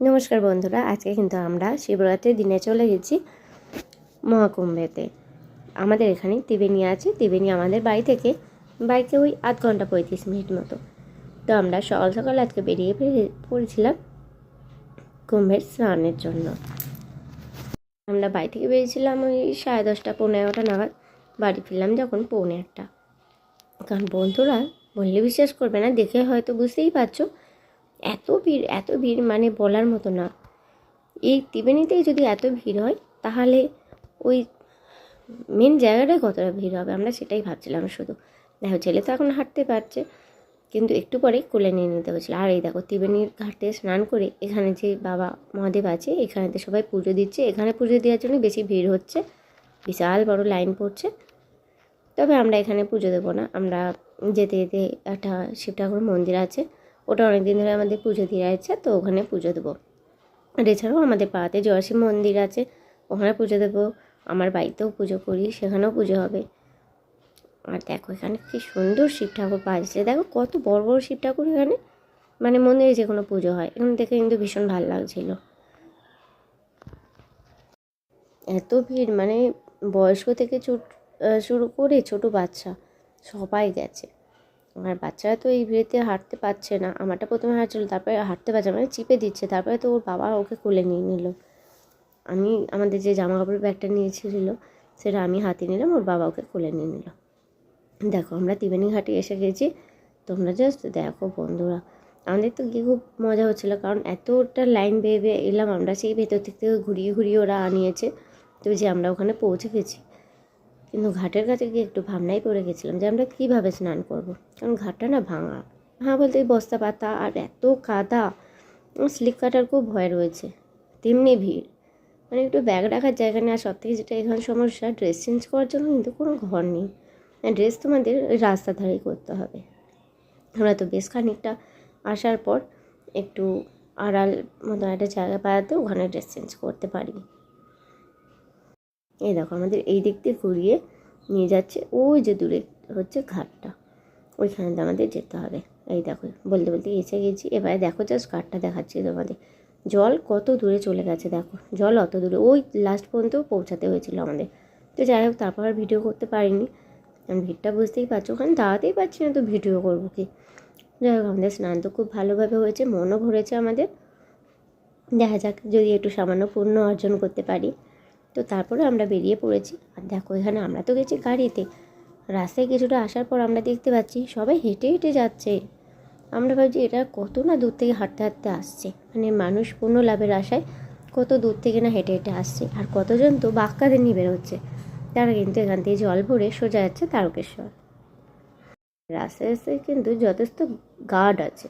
নমস্কার বন্ধুরা, আজকে কিন্তু আমরা শিবরাত্রির দিনে চলে গেছি মহাকুম্ভেতে। আমাদের এখানে ত্রিবেণী আছে, ত্রিবেণী আমাদের বাড়ি থেকে বাইকে ওই 8 ঘন্টা 35 মিনিট মতো। তো আমরা সকাল সকাল আজকে বেরিয়ে পড়েছিলাম কুম্ভের স্নানের জন্য। আমরা বাড়ি থেকে বেরিয়েছিলাম ওই 10:30 পৌনে 11টা নাগাদ, বাড়ি ফিরলাম যখন 1:45। কারণ বন্ধুরা বললে বিশ্বাস করবে না, দেখে হয়তো বুঝতেই পারছো এত ভিড় মানে বলার মতো না। এই ত্রিবেণীতেই যদি এত ভিড় হয় তাহলে ওই মেন জায়গাটায় কতটা ভিড় হবে আমরা সেটাই ভাবছিলাম। শুধু দেখো, ছেলে তো এখন হাঁটতে পারছে, কিন্তু একটু পরেই কোলে নিয়ে নিতে হয়েছিল। আর এই দেখো, ত্রিবেণীর ঘাটে স্নান করে এখানে যে বাবা মহাদেব আছে এখানেতে সবাই পুজো দিচ্ছে। এখানে পুজো দেওয়ার জন্য বেশি ভিড় হচ্ছে, বিশাল বড় লাইন পড়ছে। তবে আমরা এখানে পুজো দেবো না, আমরা যেতে যেতে একটা শিব ঠাকুর মন্দির আছে, ওটা অনেকদিন ধরে আমাদের পুজো দিয়ে আছে, তো ওখানে পুজো দেবো। আর এছাড়াও আমাদের পাড়াতে জয়শিব মন্দির আছে, ওখানে পুজো দেবো। আমার বাড়িতেও পুজো করি, সেখানেও পুজো হবে। আর দেখো এখানে কি সুন্দর শিব ঠাকুর পাওয়া যাচ্ছে। দেখো কত বড় বড় শিব ঠাকুর এখানে, মানে মন্দিরে যে কোনো পুজো হয়। এখানে দেখে কিন্তু ভীষণ ভালো লাগছিল। এত ভিড়, মানে বয়স্ক থেকে শুরু করে ছোট বাচ্চা সবাই গেছে। আর বাচ্চারা তো এই ভিড়েতে হাঁটতে পারছে না। আমারটা প্রথমে হাঁটছিল, তারপরে হাঁটতে পারছে মানে চিপে দিচ্ছে, তারপরে তো ওর বাবা ওকে কোলে নিয়ে নিল। আমি আমাদের যে জামা কাপড়ের ব্যাগটা নিয়েছিল সেটা আমি হাতে নিলাম, ওর বাবা ওকে কোলে নিয়ে নিল। দেখো আমরা ত্রিবেণী ঘাটে এসে গেছি। তোমরা জাস্ট দেখো বন্ধুরা, আমাদের তো গিয়ে খুব মজা হচ্ছিলো, কারণ এতটা লাইন বেয়ে বেয়ে এলাম আমরা, সেই ভেতর থেকে ঘুরিয়ে ঘুরিয়ে ওরা আনিয়েছে। তো যে আমরা ওখানে পৌঁছে গেছি, কিন্তু ঘাটের কাছে গিয়ে একটু ভাবনাই পড়ে গেছিলাম যে আমরা কীভাবে স্নান করব। কারণ ঘাটটা না ভাঙা, বলতে বস্তা পাতা আর এত কাদা, স্লিপ কাটার খুব ভয় রয়েছে, তেমনি ভিড়, মানে একটু ব্যাগ রাখার জায়গা নেই। আর সব থেকে যেটা এখানে সমস্যা, ড্রেস চেঞ্জ করার জন্য কিন্তু কোনো ঘর নেই। ড্রেস তোমাদের ওই রাস্তার ধারেই করতে হবে। আমরা তো বেশ খানিকটা আসার পর একটু আড়াল মতন একটা জায়গা পাওয়াতে ওখানে ড্রেস চেঞ্জ করতে পারি। এই দেখো আমাদের এই দিক দিয়ে ঘুরিয়ে নিয়ে যাচ্ছে, ওই যে দূরে হচ্ছে ঘাটটা, ওইখানে আমাদের যেতে হবে। এই দেখো বলতে বলতে এসে গেছি। এবারে দেখো জাস্ট ঘাটটা দেখাচ্ছি তোমাদের, জল কত দূরে চলে গেছে। দেখো জল অত দূরে, ওই লাস্ট পর্যন্ত পৌঁছাতে হয়েছিল আমাদের। তো যাই হোক, তারপর আর ভিডিও করতে পারিনি, কারণ ভিড়টা বুঝতেই পারছো, ওখানে দাঁড়াতেই পারছি না, তো ভিডিও করবো কি। যাই হোক, আমাদের স্নান তো খুব ভালোভাবে হয়েছে, মনও ভরেছে আমাদের। দেখা যাক যদি একটু সামান্য পুণ্য অর্জন করতে পারি। তো তারপরে আমরা বেরিয়ে পড়েছি। আর দেখো এখানে আমরা তো গেছি গাড়িতে, রাস্তায় কিছুটা আসার পর আমরা দেখতে পাচ্ছি সবাই হেঁটে হেঁটে যাচ্ছে। আমরা ভাবছি এটা কত না দূর থেকে হাঁটতে হাঁটতে আসছে, মানে মানুষ পূর্ণ লাভের আশায় কত দূর থেকে না হেঁটে হেঁটে আসছে। আর কতজন তো বাক্কাদের নিয়ে বেরোচ্ছে, তারা কিন্তু এখান থেকে জল ভরে সোজা যাচ্ছে তারকেশ্বর। রাস্তায় রাস্তায় কিন্তু যথেষ্ট গার্ড আছে,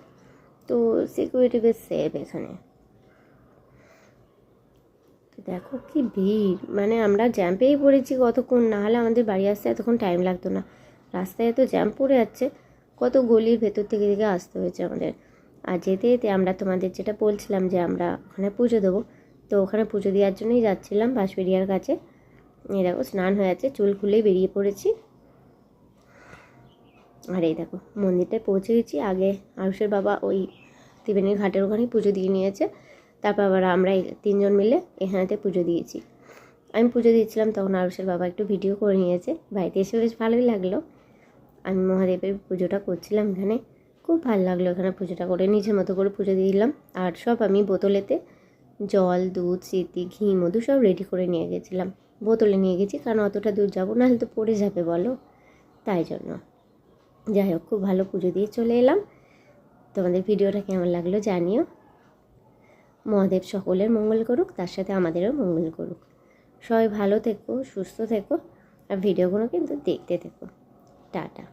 তো সিকিউরিটি বেশ সেফ এখানে। দেখো কি ভিড়, মানে আমরা জ্যাম পেয়েই পড়েছি কতক্ষণ, না হলে আমাদের বাড়ি আসতে এতক্ষণ টাইম লাগতো না। রাস্তায় এত জ্যাম পড়ে যাচ্ছে, কত গলির ভেতর থেকে আসতে হয়েছে আমাদের। আর যেতে যেতে আমরা তোমাদের যেটা বলছিলাম যে আমরা ওখানে পুজো দেবো, তো ওখানে পুজো দেওয়ার জন্যই যাচ্ছিলাম বাঁশবেড়িয়ার কাছে। এই দেখো স্নান হয়ে যাচ্ছে, চুল খুলেই বেরিয়ে পড়েছি। আর এই দেখো মন্দিরটায় পৌঁছে গেছি। আগে আয়ুষের বাবা ওই ত্রিবেণীর ঘাটের ওখানেই পুজো দিয়ে নিয়েছে, তারপর আবার আমরা 3জন মিলে এখানেতে পুজো দিয়েছি। আমি পুজো দিয়েছিলাম তখন আয়ুষের বাবা একটু ভিডিও করে নিয়েছে। বাড়িতে এসে বেশ ভালোই লাগলো। আমি মহাদেবের পুজোটা করছিলাম এখানে, খুব ভালো লাগলো এখানে পুজোটা করে, নিজের মতো করে পুজো দিয়ে দিলাম। আর সব আমি বোতলেতে জল, দুধ, সিদ্ধি, ঘি, মধু সব রেডি করে নিয়ে গেছিলাম, বোতলে নিয়ে গেছি, কারণ অতটা দূর যাবো না, হলে তো পড়ে যাবে বলো, তাই জন্য। যাই হোক, খুব ভালো পুজো দিয়ে চলে এলাম। তোমাদের ভিডিওটা কেমন লাগলো জানিও। মহাদেব সকলের মঙ্গল করুক, তার সাথে আমাদেরও মঙ্গল করুক। সবাই ভালো থেকো, সুস্থ থেকো, আর ভিডিওগুলো কিন্তু দেখতে থেকো। টাটা।